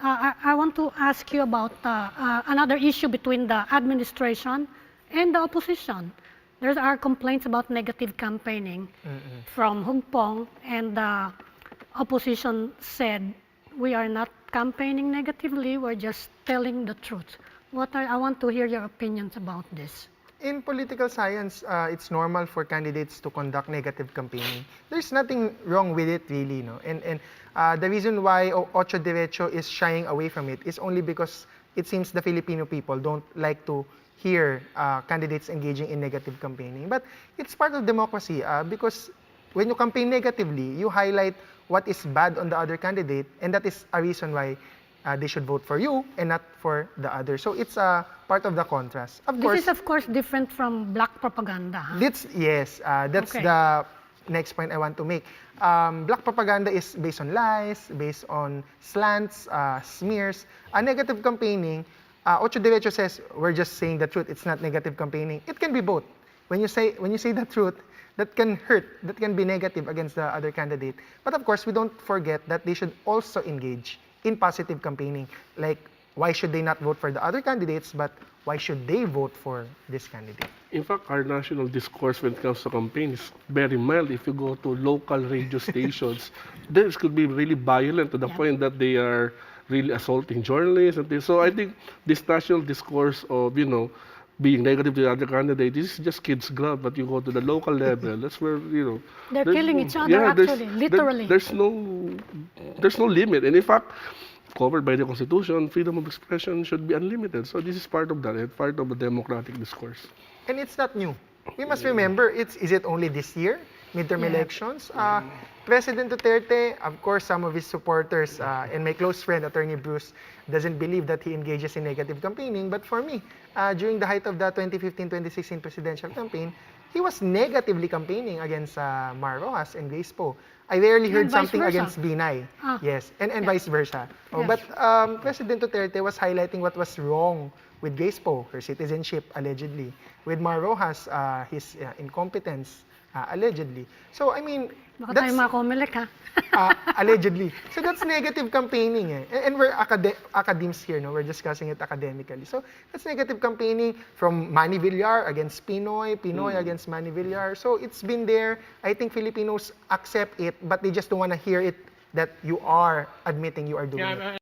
I want to ask you about another issue between the administration and the opposition. There are complaints about negative campaigning from Hong Kong, and the opposition said, we are not campaigning negatively, we're just telling the truth. I want to hear your opinions about this. In political science, it's normal for candidates to conduct negative campaigning. There's nothing wrong with it, really, no. And the reason why Ocho Derecho is shying away from it is only because it seems the Filipino people don't like to hear candidates engaging in negative campaigning. But it's part of democracy because when you campaign negatively, you highlight what is bad on the other candidate, and that is a reason why they should vote for you and not for the other. So it's part of the contrast. This is, of course, different from black propaganda. Huh? That's okay. The next point I want to make. Black propaganda is based on lies, based on slants, smears. Negative campaigning, Ocho Derecho says, we're just saying the truth. It's not negative campaigning. It can be both. When you say the truth, that can hurt, that can be negative against the other candidate. But of course, we don't forget that they should also engage in positive campaigning. Like, why should they not vote for the other candidates, but why should they vote for this candidate? In fact, our national discourse when it comes to campaign is very mild. If you go to local radio stations, this could be really violent to the point that they are really assaulting journalists. So I think this national discourse of, being negative to the other candidate, this is just kids' club, but you go to the local level, that's where, they're killing each other, actually, literally. There's no limit. And in fact, covered by the Constitution, freedom of expression should be unlimited. So this is part of that, part of a democratic discourse. And it's not new. We must remember, is it only this year? Midterm elections? President Duterte, of course, some of his supporters, and my close friend, Attorney Bruce, doesn't believe that he engages in negative campaigning. But for me, during the height of the 2015-2016 presidential campaign, he was negatively campaigning against Mar Rojas and Grace Poe. I rarely heard something against Binay. Yes, and vice versa. But President Duterte was highlighting what was wrong with Grace Poe, her citizenship, allegedly. With Mar Rojas, his incompetence, allegedly. So, I mean, that's allegedly. So that's negative campaigning. And we're academs here, no? We're discussing it academically. So that's negative campaigning from Manny Villar against Pinoy, Pinoy against Manny Villar. So it's been there. I think Filipinos accept it, but they just don't want to hear it that you are admitting you are doing it.